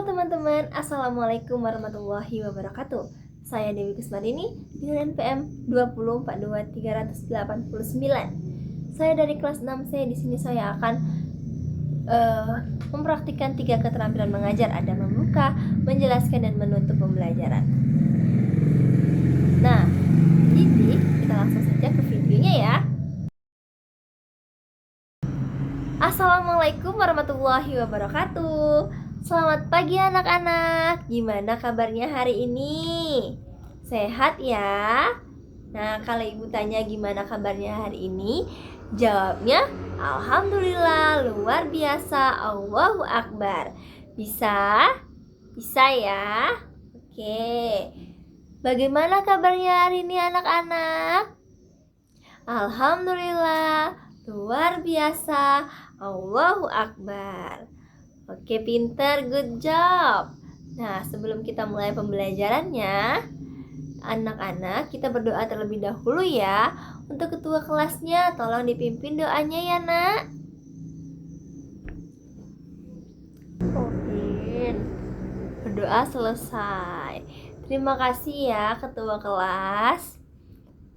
teman-teman, Assalamualaikum warahmatullahi wabarakatuh. Saya Dewi Kusmarini dengan NPM 2042389. Saya dari kelas 6C. Di sini saya akan mempraktikkan 3 keterampilan mengajar. Ada membuka, menjelaskan, dan menutup pembelajaran. Nah, jadi kita langsung saja ke videonya ya. Assalamualaikum warahmatullahi wabarakatuh. Selamat pagi anak-anak. Gimana kabarnya hari ini? Sehat ya? Nah, kalau ibu tanya gimana kabarnya hari ini, jawabnya alhamdulillah, luar biasa, Allahu Akbar. Bisa? Bisa ya? Oke. Bagaimana kabarnya hari ini anak-anak? Alhamdulillah, luar biasa, Allahu Akbar. Oke, pintar, good job. Nah, sebelum kita mulai pembelajarannya, anak-anak kita berdoa terlebih dahulu ya. Untuk ketua kelasnya, tolong dipimpin doanya ya nak. Amin. Berdoa selesai. Terima kasih ya ketua kelas.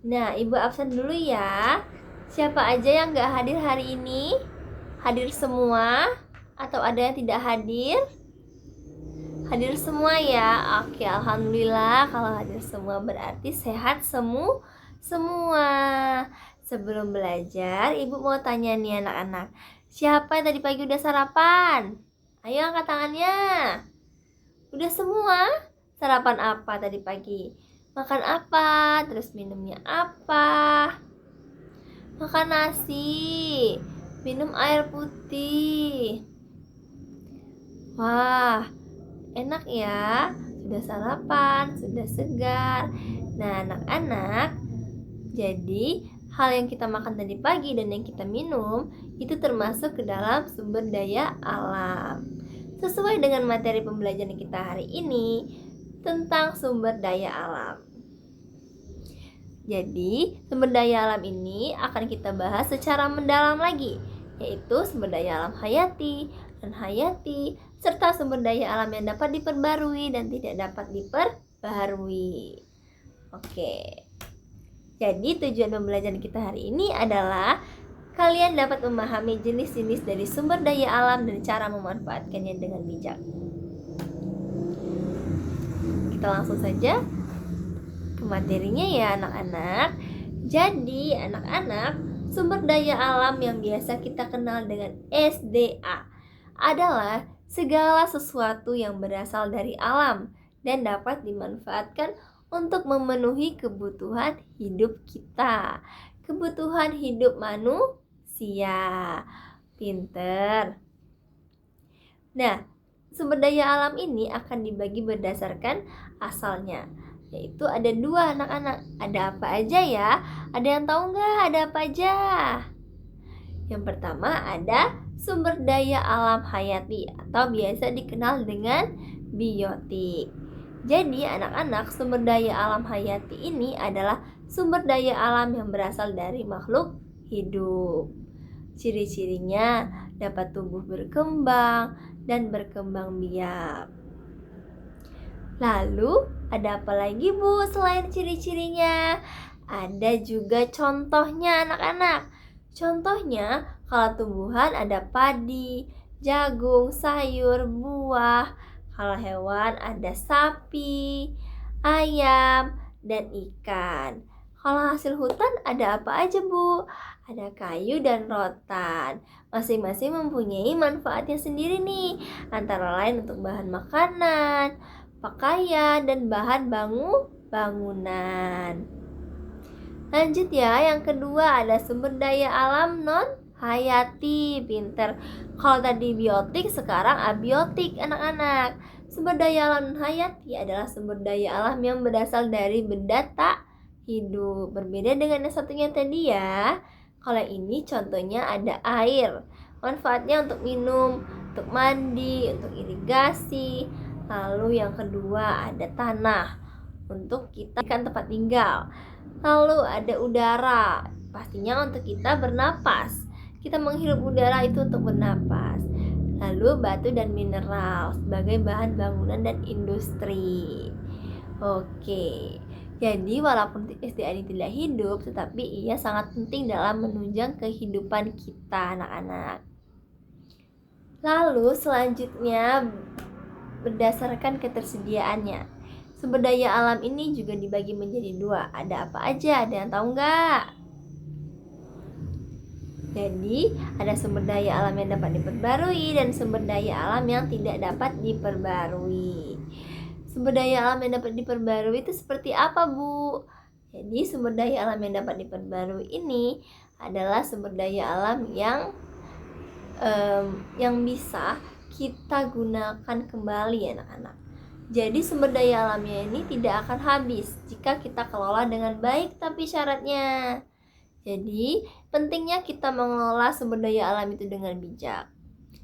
Nah, ibu absen dulu ya. Siapa aja yang gak hadir hari ini? Hadir semua? Atau ada yang tidak hadir? Hadir semua ya. Oke, alhamdulillah. Kalau hadir semua berarti sehat semua. Sebelum belajar, ibu mau tanya nih anak-anak, siapa yang tadi pagi udah sarapan? Ayo angkat tangannya. Udah semua? Sarapan apa tadi pagi? Makan apa? Terus minumnya apa? Makan nasi, minum air putih. Wah, enak ya. Sudah sarapan, sudah segar. Nah, anak-anak, jadi hal yang kita makan tadi pagi dan yang kita minum itu termasuk ke dalam sumber daya alam. Sesuai dengan materi pembelajaran kita hari ini tentang sumber daya alam. Jadi, sumber daya alam ini akan kita bahas secara mendalam lagi, yaitu sumber daya alam hayati, non-hayati, serta sumber daya alam yang dapat diperbarui dan tidak dapat diperbaharui. Oke. Jadi tujuan pembelajaran kita hari ini adalah kalian dapat memahami jenis-jenis dari sumber daya alam dan cara memanfaatkannya dengan bijak. Kita langsung saja ke materinya ya anak-anak. Jadi anak-anak, sumber daya alam yang biasa kita kenal dengan SDA adalah segala sesuatu yang berasal dari alam dan dapat dimanfaatkan untuk memenuhi kebutuhan hidup kita, kebutuhan hidup manusia. Pinter. Nah, sumber daya alam ini akan dibagi berdasarkan asalnya, yaitu ada 2 anak-anak. Ada apa aja ya? Ada yang tahu nggak ada apa aja? Yang pertama ada sumber daya alam hayati atau biasa dikenal dengan biotik. Jadi anak-anak, sumber daya alam hayati ini adalah sumber daya alam yang berasal dari makhluk hidup. Ciri-cirinya dapat tumbuh berkembang dan berkembang biak. Lalu ada apa lagi Bu selain ciri-cirinya? Ada juga contohnya anak-anak. Contohnya kalau tumbuhan ada padi, jagung, sayur, buah. Kalau hewan ada sapi, ayam, dan ikan. Kalau hasil hutan ada apa aja Bu? Ada kayu dan rotan. Masing-masing mempunyai manfaatnya sendiri nih. Antara lain untuk bahan makanan, pakaian, dan bahan bangunan. Lanjut ya, yang kedua ada sumber daya alam non-hayati. Pinter. Kalau tadi biotik, sekarang abiotik anak-anak. Sumber daya alam non-hayati adalah sumber daya alam yang berasal dari benda tak hidup. Berbeda dengan yang satunya tadi ya. Kalau ini contohnya ada air. Manfaatnya untuk minum, untuk mandi, untuk irigasi. Lalu yang kedua ada tanah untuk kita kan tempat tinggal. Lalu ada udara, pastinya untuk kita bernapas. Kita menghirup udara itu untuk bernapas. lalu batu dan mineral sebagai bahan bangunan dan industri. Oke, jadi walaupun SDA ini tidak hidup, tetapi ia sangat penting dalam menunjang kehidupan kita anak-anak. Lalu selanjutnya berdasarkan ketersediaannya. Sumber daya alam ini juga dibagi menjadi dua. Ada apa aja? Ada yang tahu nggak? Jadi, ada sumber daya alam yang dapat diperbarui dan sumber daya alam yang tidak dapat diperbarui. Sumber daya alam yang dapat diperbarui itu seperti apa, Bu? Jadi, sumber daya alam yang dapat diperbarui ini adalah sumber daya alam yang bisa kita gunakan kembali, anak-anak. Jadi, sumber daya alamnya ini tidak akan habis jika kita kelola dengan baik, tapi syaratnya. Jadi, pentingnya kita mengelola sumber daya alam itu dengan bijak.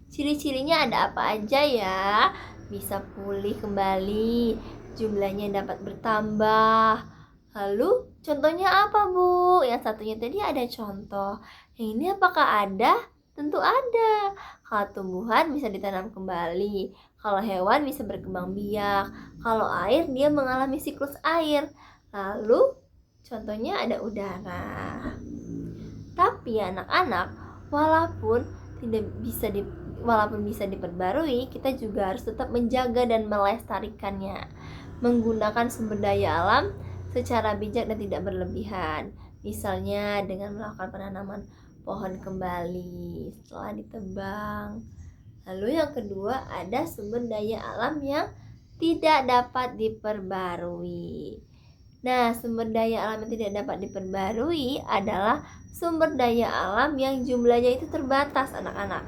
Ciri-cirinya ada apa aja ya? Bisa pulih kembali, jumlahnya dapat bertambah. Lalu, contohnya apa, Bu? Yang satunya tadi ada contoh. Yang ini apakah ada? Tentu ada. Kalau tumbuhan bisa ditanam kembali. Kalau hewan bisa berkembang biak. Kalau air, dia mengalami siklus air. Lalu, contohnya ada udara. Tapi anak-anak, walaupun bisa diperbarui, kita juga harus tetap menjaga dan melestarikannya, menggunakan sumber daya alam secara bijak dan tidak berlebihan. Misalnya dengan melakukan penanaman pohon kembali setelah ditebang. Lalu yang kedua, ada sumber daya alam yang tidak dapat diperbarui. Nah, sumber daya alam yang tidak dapat diperbarui adalah sumber daya alam yang jumlahnya itu terbatas, anak-anak.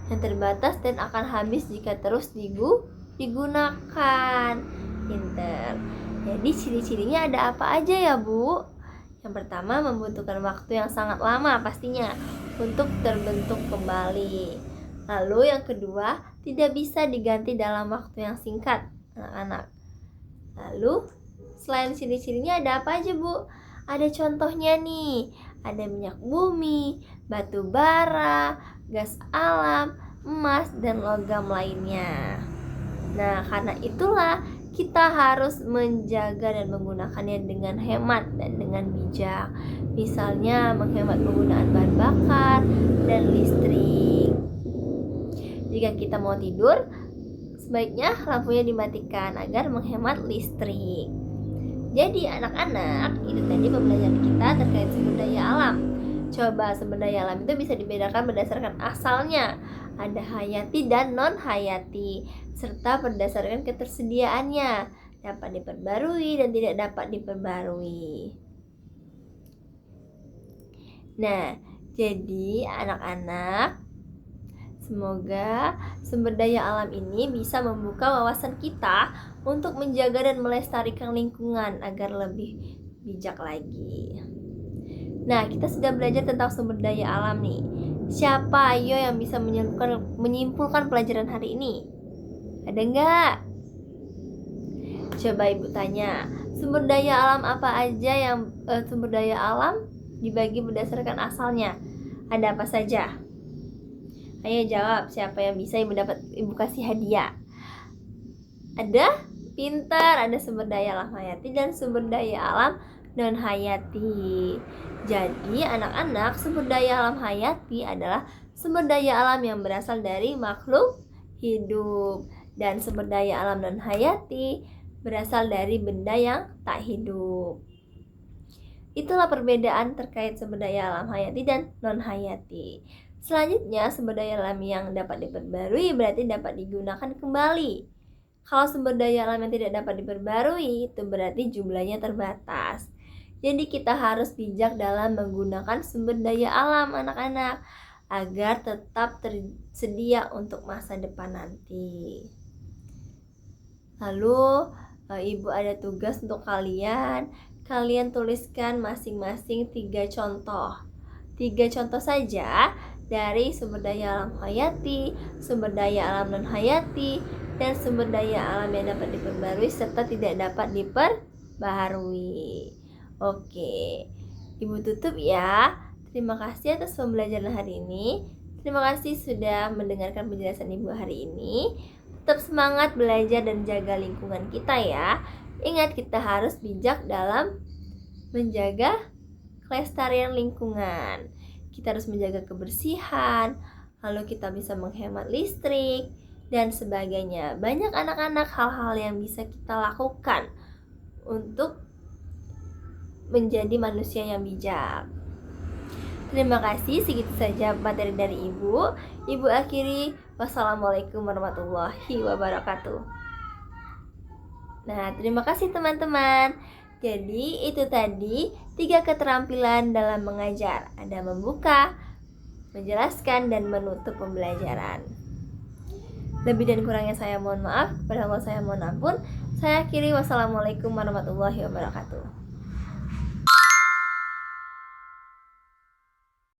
Yang terbatas dan akan habis jika terus digunakan. Pinter. Jadi ciri-cirinya ada apa aja ya, Bu? Yang pertama, membutuhkan waktu yang sangat lama pastinya untuk terbentuk kembali. Lalu yang kedua, tidak bisa diganti dalam waktu yang singkat, anak-anak. Lalu selain ciri-cirinya ada apa aja, Bu? Ada contohnya nih. Ada minyak bumi, batu bara, gas alam, emas, dan logam lainnya. Nah, karena itulah kita harus menjaga dan menggunakannya dengan hemat dan dengan bijak. Misalnya menghemat penggunaan bahan bakar dan listrik. Jika kita mau tidur, sebaiknya lampunya dimatikan agar menghemat listrik. Jadi anak-anak, itu tadi pembelajaran kita terkait sumber daya alam. Coba sumber daya alam itu bisa dibedakan berdasarkan asalnya. Ada hayati dan non-hayati, serta berdasarkan ketersediaannya, dapat diperbarui dan tidak dapat diperbarui. Nah, jadi anak-anak, semoga sumber daya alam ini bisa membuka wawasan kita untuk menjaga dan melestarikan lingkungan agar lebih bijak lagi. Nah, kita sudah belajar tentang sumber daya alam nih. Siapa ayo yang bisa menyimpulkan pelajaran hari ini? Ada nggak? Coba Ibu tanya, sumber daya alam apa aja yang sumber daya alam dibagi berdasarkan asalnya? Ada apa saja? Ayo jawab, siapa yang bisa Ibu kasih hadiah? Ada? Pintar, ada sumber daya alam hayati dan sumber daya alam non hayati. Jadi anak-anak, sumber daya alam hayati adalah sumber daya alam yang berasal dari makhluk hidup, dan sumber daya alam non hayati berasal dari benda yang tak hidup. Itulah perbedaan terkait sumber daya alam hayati dan non hayati. Selanjutnya, sumber daya alam yang dapat diperbarui berarti dapat digunakan kembali. Kalau sumber daya alam yang tidak dapat diperbarui, itu berarti jumlahnya terbatas. Jadi kita harus bijak dalam menggunakan sumber daya alam, anak-anak, agar tetap tersedia untuk masa depan nanti. Lalu, Ibu ada tugas untuk kalian. Kalian tuliskan masing-masing 3 contoh. 3 contoh saja dari sumber daya alam hayati, sumber daya alam non hayati, dan sumber daya alam yang dapat diperbarui serta tidak dapat diperbarui. Oke, Ibu tutup ya. Terima kasih atas pembelajaran hari ini. Terima kasih sudah mendengarkan penjelasan Ibu hari ini. Tetap semangat belajar dan jaga lingkungan kita ya. Ingat, kita harus bijak dalam menjaga kelestarian lingkungan. Kita harus menjaga kebersihan, lalu kita bisa menghemat listrik dan sebagainya. Banyak anak-anak hal-hal yang bisa kita lakukan untuk menjadi manusia yang bijak. Terima kasih, segitu saja materi dari Ibu. Ibu akhiri, wassalamualaikum warahmatullahi wabarakatuh. Nah, terima kasih teman-teman. Jadi itu tadi 3 keterampilan dalam mengajar. Ada membuka, menjelaskan, dan menutup pembelajaran. Lebih dan kurangnya saya mohon maaf. Padahal saya mohon ampun. Saya akhiri, wassalamualaikum warahmatullahi wabarakatuh.